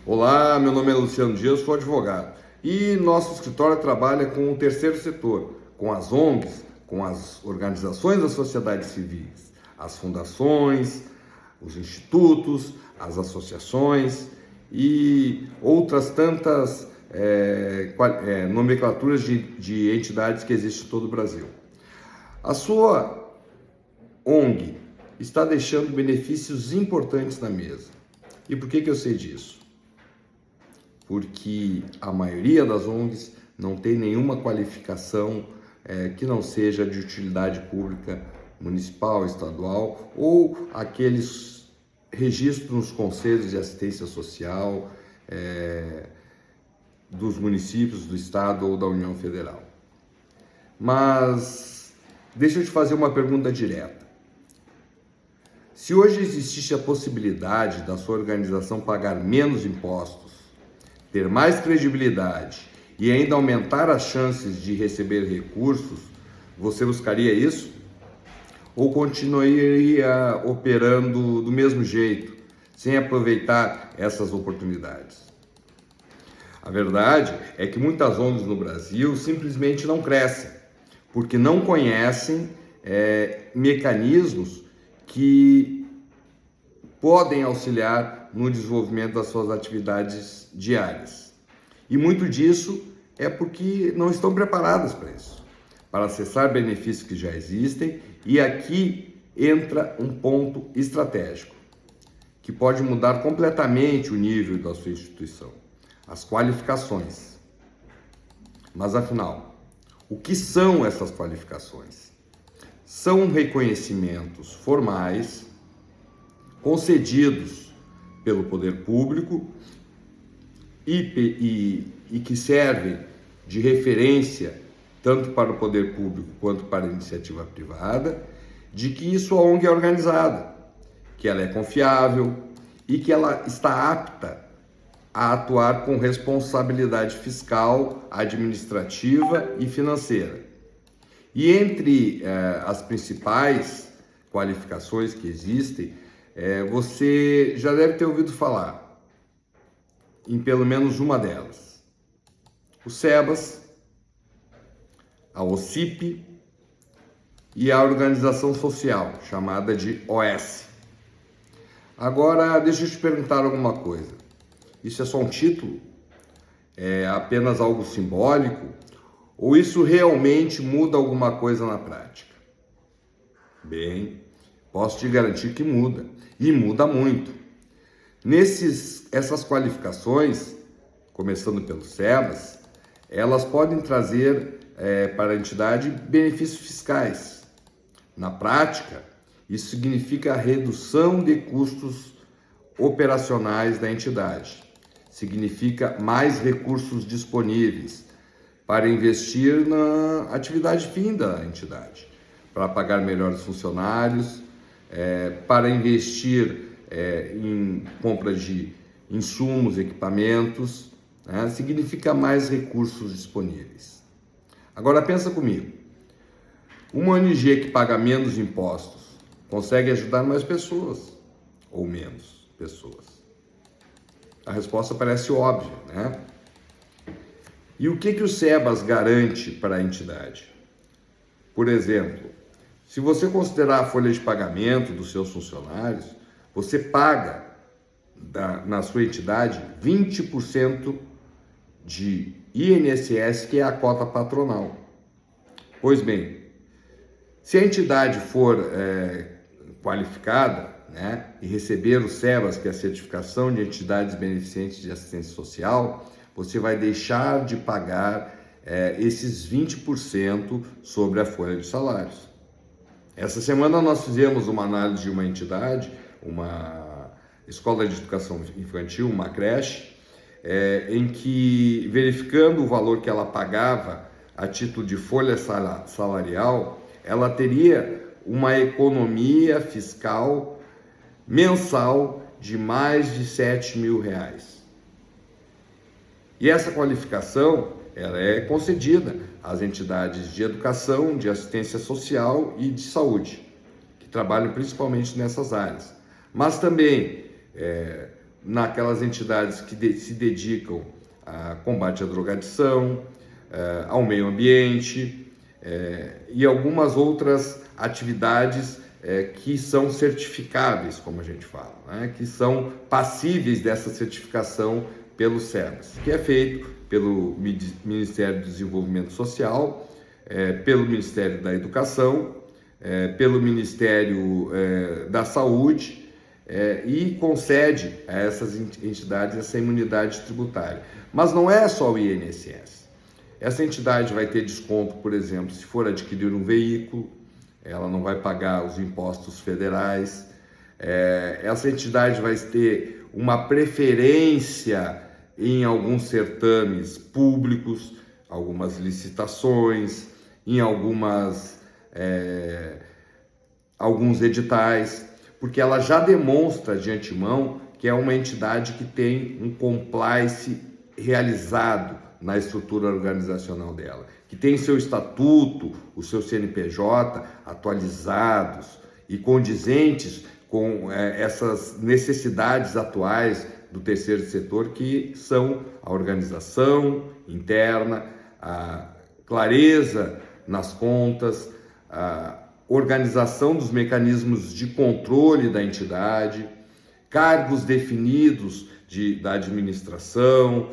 Olá, meu nome é Luciano Dias, sou advogado e nosso escritório trabalha com o terceiro setor, com as ONGs, com as organizações da sociedade civil, as fundações, os institutos, as associações e outras tantas nomenclaturas de entidades que existem em todo o Brasil. A sua ONG está deixando benefícios importantes na mesa. E por que eu sei disso? Porque a maioria das ONGs não tem nenhuma qualificação que não seja de utilidade pública municipal, estadual ou aqueles registros nos conselhos de assistência social dos municípios, do estado ou da União Federal. Mas deixa eu te fazer uma pergunta direta. Se hoje existisse a possibilidade da sua organização pagar menos impostos, ter mais credibilidade e ainda aumentar as chances de receber recursos, você buscaria isso? Ou continuaria operando do mesmo jeito, sem aproveitar essas oportunidades? A verdade é que muitas ONGs no Brasil simplesmente não crescem, porque não conhecem mecanismos que podem auxiliar no desenvolvimento das suas atividades diárias. E muito disso é porque não estão preparadas para isso, para acessar benefícios que já existem. E aqui entra um ponto estratégico, que pode mudar completamente o nível da sua instituição: as qualificações. Mas afinal, o que são essas qualificações? São reconhecimentos formais concedidos pelo poder público e que servem de referência tanto para o poder público quanto para a iniciativa privada, de que sua ONG é organizada, que ela é confiável e que ela está apta a atuar com responsabilidade fiscal, administrativa e financeira. E entre as principais qualificações que existem, você já deve ter ouvido falar em pelo menos uma delas: o SEBAS, a OCIP e a organização social, chamada de OS. Agora, deixa eu te perguntar alguma coisa. Isso é só um título? É apenas algo simbólico? Ou isso realmente muda alguma coisa na prática? Bem, posso te garantir que muda, e muda muito. Essas qualificações, começando pelo SEBAS, elas podem trazer para a entidade benefícios fiscais. Na prática, isso significa a redução de custos operacionais da entidade. Significa mais recursos disponíveis para investir na atividade fim da entidade, para pagar melhores funcionários, para investir em compra de insumos, equipamentos, significa mais recursos disponíveis. Agora pensa comigo, uma ONG que paga menos impostos consegue ajudar mais pessoas ou menos pessoas? A resposta parece óbvia, né? E o que o SEBAS garante para a entidade? Por exemplo, se você considerar a folha de pagamento dos seus funcionários, você paga na sua entidade 20% de INSS, que é a cota patronal. Pois bem, se a entidade for qualificada, e receber o SEBAS, que é a Certificação de Entidades Beneficentes de Assistência Social, você vai deixar de pagar esses 20% sobre a folha de salários. Essa semana nós fizemos uma análise de uma entidade, uma escola de educação infantil, uma creche, em que, verificando o valor que ela pagava a título de folha salarial, ela teria uma economia fiscal mensal de mais de R$7 mil. E essa qualificação ela é concedida às entidades de educação, de assistência social e de saúde, que trabalham principalmente nessas áreas. Mas também naquelas entidades que se dedicam a combate à drogadição, ao meio ambiente e algumas outras atividades que são certificáveis, como a gente fala, né? Que são passíveis dessa certificação pelo SEBAS, que é feito pelo Ministério do Desenvolvimento Social, pelo Ministério da Educação, pelo Ministério da Saúde e concede a essas entidades essa imunidade tributária. Mas não é só o INSS. Essa entidade vai ter desconto, por exemplo, se for adquirir um veículo, ela não vai pagar os impostos federais. Essa entidade vai ter uma preferência em alguns certames públicos, algumas licitações, em alguns editais, porque ela já demonstra de antemão que é uma entidade que tem um compliance realizado na estrutura organizacional dela, que tem seu estatuto, o seu CNPJ atualizados e condizentes com essas necessidades atuais do terceiro setor, que são a organização interna, a clareza nas contas, a organização dos mecanismos de controle da entidade, cargos definidos da administração,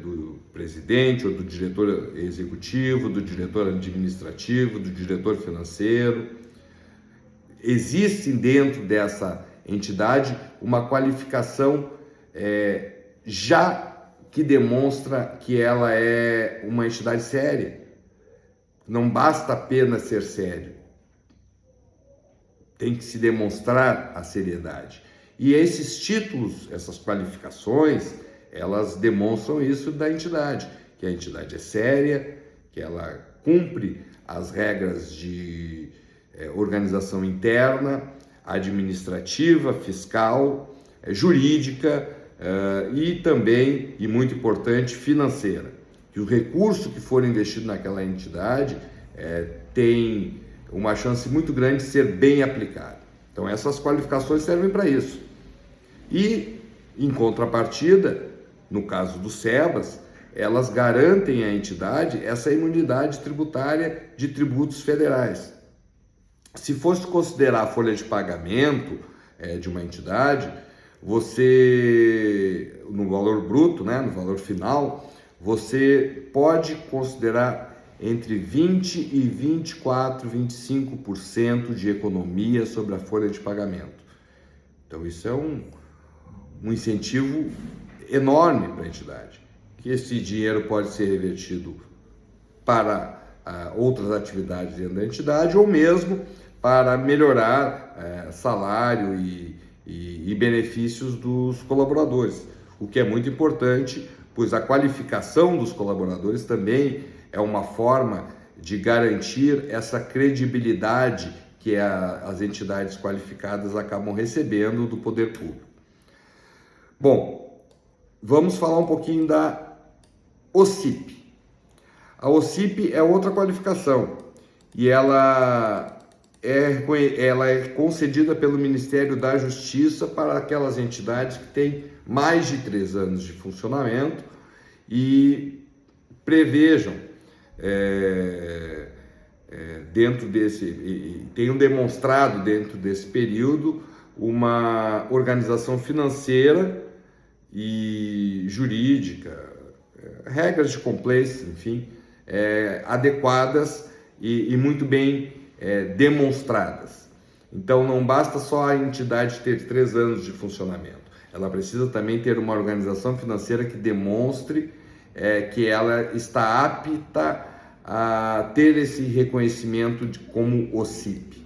do presidente ou do diretor executivo, do diretor administrativo, do diretor financeiro. Existe dentro dessa entidade uma qualificação já que demonstra que ela é uma entidade séria. Não basta apenas ser sério, tem que se demonstrar a seriedade. E esses títulos, essas qualificações, elas demonstram isso da entidade, que a entidade é séria, que ela cumpre as regras de organização interna, administrativa, fiscal, jurídica e também, e muito importante, financeira. Que o recurso que for investido naquela entidade tem uma chance muito grande de ser bem aplicado. Então essas qualificações servem para isso. E, em contrapartida, no caso do SEBAS, elas garantem à entidade essa imunidade tributária de tributos federais. Se fosse considerar a folha de pagamento de uma entidade, você, no valor bruto, né, no valor final, você pode considerar entre 20% e 24%, 25% de economia sobre a folha de pagamento. Então isso é um incentivo enorme para a entidade, que esse dinheiro pode ser revertido para outras atividades dentro da entidade ou mesmo para melhorar salário e benefícios dos colaboradores, o que é muito importante, pois a qualificação dos colaboradores também é uma forma de garantir essa credibilidade que as entidades qualificadas acabam recebendo do poder público. Bom, vamos falar um pouquinho da OCIP. A OCIP é outra qualificação e ela é concedida pelo Ministério da Justiça para aquelas entidades que têm mais de 3 anos de funcionamento e prevejam tenham demonstrado dentro desse período uma organização financeira e jurídica, regras de compliance, enfim, adequadas e muito bem demonstradas. Então não basta só a entidade ter 3 anos de funcionamento, ela precisa também ter uma organização financeira que demonstre que ela está apta a ter esse reconhecimento como OCIP.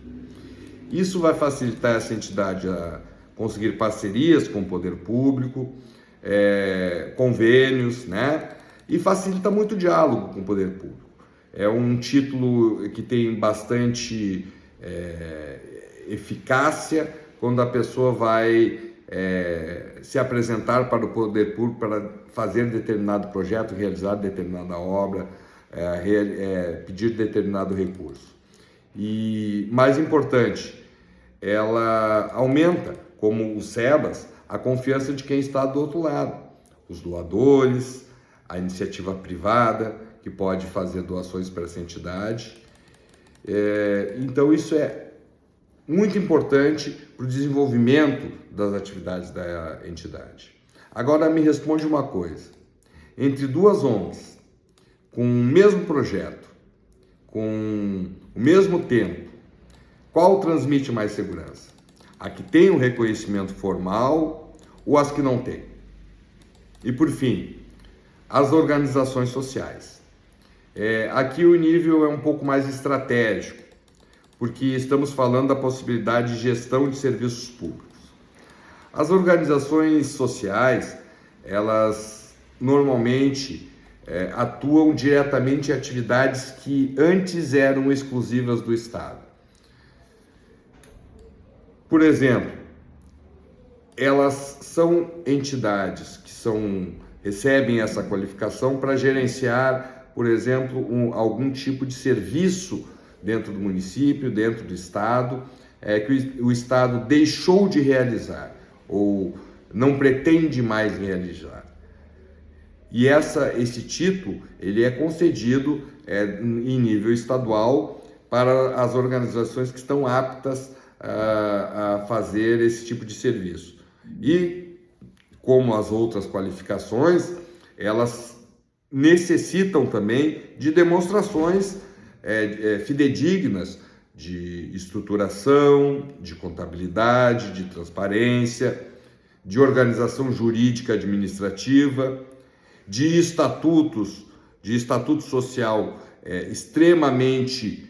Isso vai facilitar essa entidade a conseguir parcerias com o poder público, convênios, né? E facilita muito o diálogo com o poder público. É um título que tem bastante eficácia quando a pessoa vai se apresentar para o poder público para fazer determinado projeto, realizar determinada obra, pedir determinado recurso. E mais importante, ela aumenta, como o SEBAS, a confiança de quem está do outro lado, os doadores, a iniciativa privada, que pode fazer doações para essa entidade. Então, isso é muito importante para o desenvolvimento das atividades da entidade. Agora, me responde uma coisa. Entre duas ONGs, com o mesmo projeto, com o mesmo tempo, qual transmite mais segurança? A que tem um reconhecimento formal ou as que não têm? E, por fim, as organizações sociais. Aqui o nível é um pouco mais estratégico, porque estamos falando da possibilidade de gestão de serviços públicos. As organizações sociais, elas normalmente atuam diretamente em atividades que antes eram exclusivas do Estado. Por exemplo, elas são entidades que recebem essa qualificação para gerenciar, por exemplo, algum tipo de serviço dentro do município, dentro do Estado, que o Estado deixou de realizar ou não pretende mais realizar. E esse título ele é concedido em nível estadual para as organizações que estão aptas a fazer esse tipo de serviço. E, como as outras qualificações, elas necessitam também de demonstrações fidedignas de estruturação, de contabilidade, de transparência, de organização jurídica administrativa, de estatuto social extremamente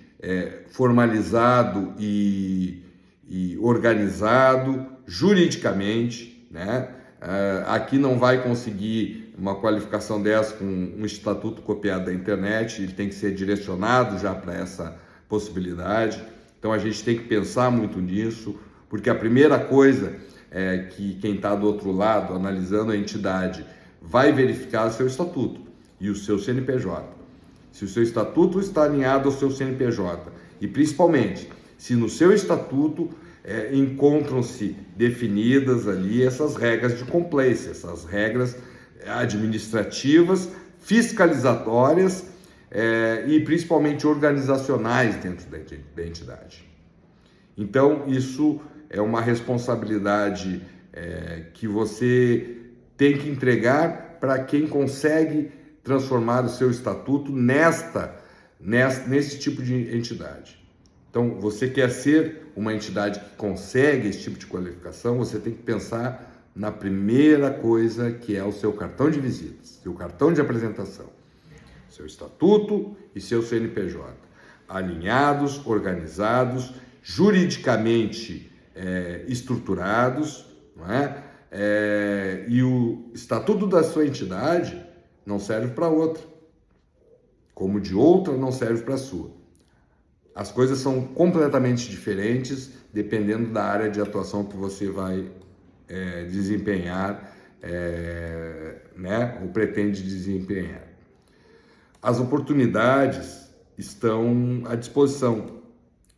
formalizado e organizado juridicamente, né? Aqui não vai conseguir uma qualificação dessa com um estatuto copiado da internet, ele tem que ser direcionado já para essa possibilidade. Então a gente tem que pensar muito nisso, porque a primeira coisa que quem está do outro lado, analisando a entidade, vai verificar o seu estatuto e o seu CNPJ. Se o seu estatuto está alinhado ao seu CNPJ e principalmente se no seu estatuto encontram-se definidas ali essas regras de compliance, essas regras administrativas, fiscalizatórias e principalmente organizacionais dentro da entidade. Então, isso é uma responsabilidade que você tem que entregar para quem consegue transformar o seu estatuto nesse tipo de entidade. Então, você quer ser uma entidade que consegue esse tipo de qualificação, você tem que pensar na primeira coisa, que é o seu cartão de visitas, seu cartão de apresentação, seu estatuto e seu CNPJ, alinhados, organizados, juridicamente estruturados, não é? E o estatuto da sua entidade não serve para outra, como de outra não serve para a sua. As coisas são completamente diferentes dependendo da área de atuação que você vai desempenhar, né, ou pretende desempenhar. As oportunidades estão à disposição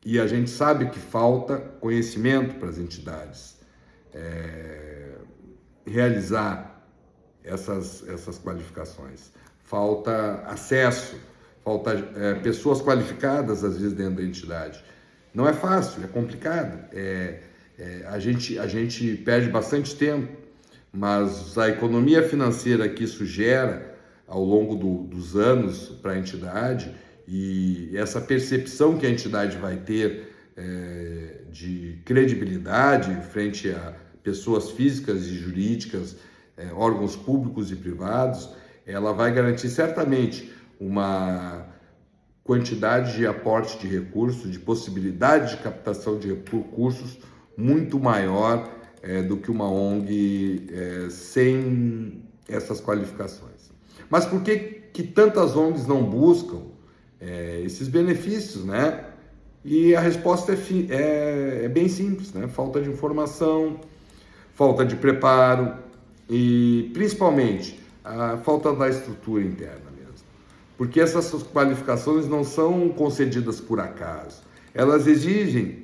e a gente sabe que falta conhecimento para as entidades realizar essas qualificações. Falta acesso, falta pessoas qualificadas, às vezes, dentro da entidade. Não é fácil, é complicado. A gente perde bastante tempo, mas a economia financeira que isso gera ao longo dos anos para a entidade e essa percepção que a entidade vai ter de credibilidade frente a pessoas físicas e jurídicas, órgãos públicos e privados, ela vai garantir certamente uma quantidade de aporte de recursos, de possibilidade de captação de recursos muito maior do que uma ONG sem essas qualificações. Mas por que tantas ONGs não buscam esses benefícios, né? E a resposta é bem simples, né? Falta de informação, falta de preparo e, principalmente, a falta da estrutura interna mesmo. Porque essas qualificações não são concedidas por acaso. Elas exigem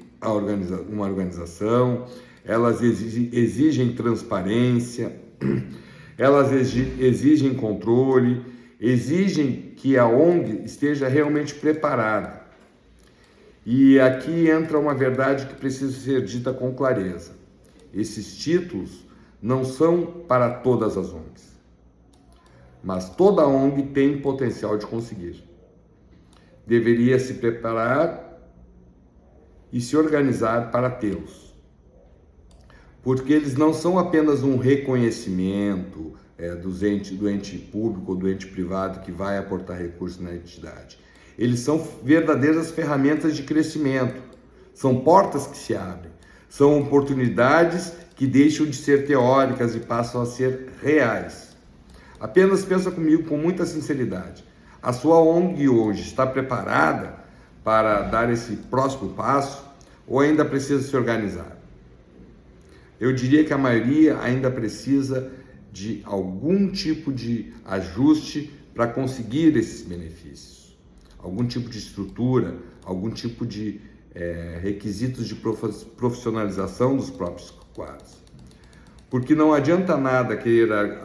uma organização, elas exigem transparência, elas exigem controle, exigem que a ONG esteja realmente preparada. E aqui entra uma verdade que precisa ser dita com clareza. Esses títulos não são para todas as ONGs, mas toda ONG tem potencial de conseguir. Deveria se preparar e se organizar para tê-los, porque eles não são apenas um reconhecimento do ente público ou do ente privado que vai aportar recursos na entidade. Eles são verdadeiras ferramentas de crescimento, são portas que se abrem, são oportunidades que deixam de ser teóricas e passam a ser reais. Apenas pensa comigo com muita sinceridade. A sua ONG hoje está preparada para dar esse próximo passo ou ainda precisa se organizar? Eu diria que a maioria ainda precisa de algum tipo de ajuste para conseguir esses benefícios. Algum tipo de estrutura, algum tipo de requisitos de profissionalização dos próprios quadros. Porque não adianta nada querer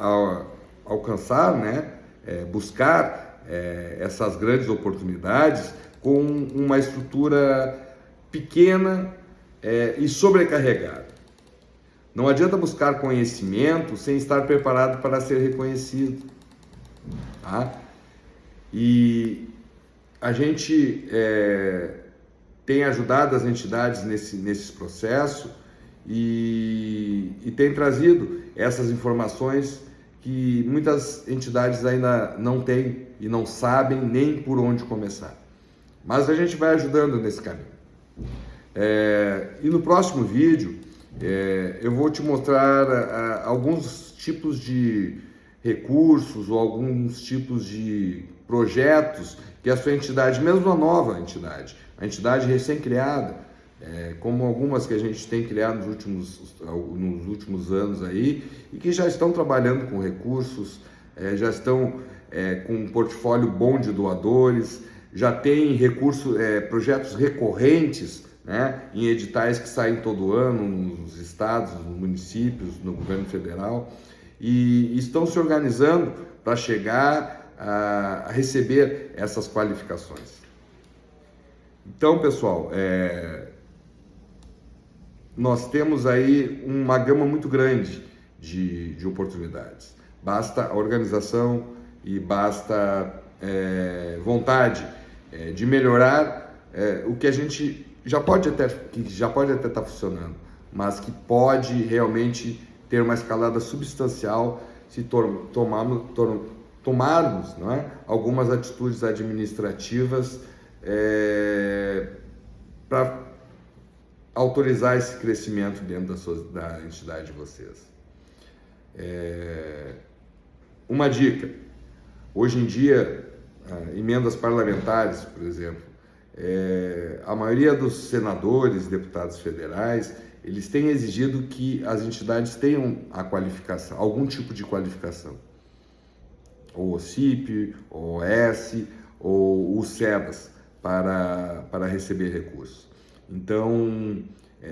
alcançar, buscar essas grandes oportunidades com uma estrutura pequena e sobrecarregada. Não adianta buscar conhecimento sem estar preparado para ser reconhecido. Tá? E a gente tem ajudado as entidades nesse processo e tem trazido essas informações que muitas entidades ainda não têm e não sabem nem por onde começar. Mas a gente vai ajudando nesse caminho. E no próximo vídeo eu vou te mostrar alguns tipos de recursos ou alguns tipos de projetos que a sua entidade, mesmo a nova entidade, a entidade recém-criada, como algumas que a gente tem criado nos últimos anos aí, e que já estão trabalhando com recursos, já estão com um portfólio bom de doadores, já tem recursos, projetos recorrentes, em editais que saem todo ano nos estados, nos municípios, no governo federal, e estão se organizando para chegar a receber essas qualificações. Então, pessoal, nós temos aí uma gama muito grande de oportunidades. Basta a organização e basta vontade de melhorar o que a gente já pode até estar funcionando, mas que pode realmente ter uma escalada substancial se tomarmos algumas atitudes administrativas para autorizar esse crescimento dentro da entidade de vocês. Uma dica: hoje em dia, emendas parlamentares, por exemplo, a maioria dos senadores, deputados federais, eles têm exigido que as entidades tenham a qualificação, algum tipo de qualificação, ou OCIP, ou OS, ou o SEBAS, para receber recursos. Então,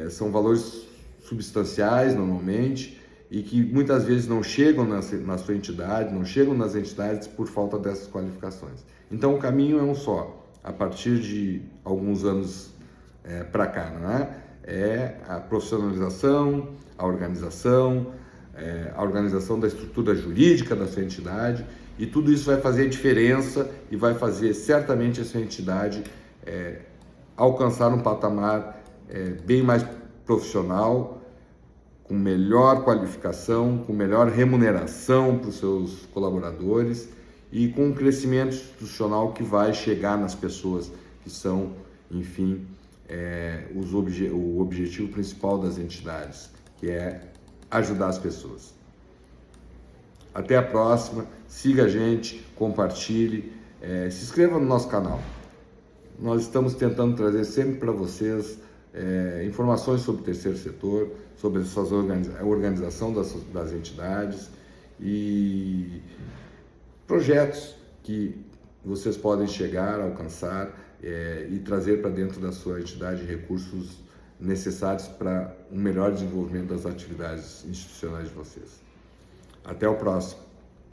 são valores substanciais, normalmente, e que muitas vezes não chegam na sua entidade, não chegam nas entidades por falta dessas qualificações. Então, o caminho é um só. A partir de alguns anos para cá, a profissionalização, a organização da estrutura jurídica da sua entidade, e tudo isso vai fazer diferença e vai fazer certamente a sua entidade alcançar um patamar bem mais profissional, com melhor qualificação, com melhor remuneração para os seus colaboradores e com um crescimento institucional que vai chegar nas pessoas que são, enfim, o objetivo principal das entidades, que é ajudar as pessoas. Até a próxima, siga a gente, compartilhe, se inscreva no nosso canal. Nós estamos tentando trazer sempre para vocês informações sobre o terceiro setor, sobre a organização das entidades e projetos que vocês podem chegar, alcançar e trazer para dentro da sua entidade recursos necessários para um melhor desenvolvimento das atividades institucionais de vocês. Até o próximo.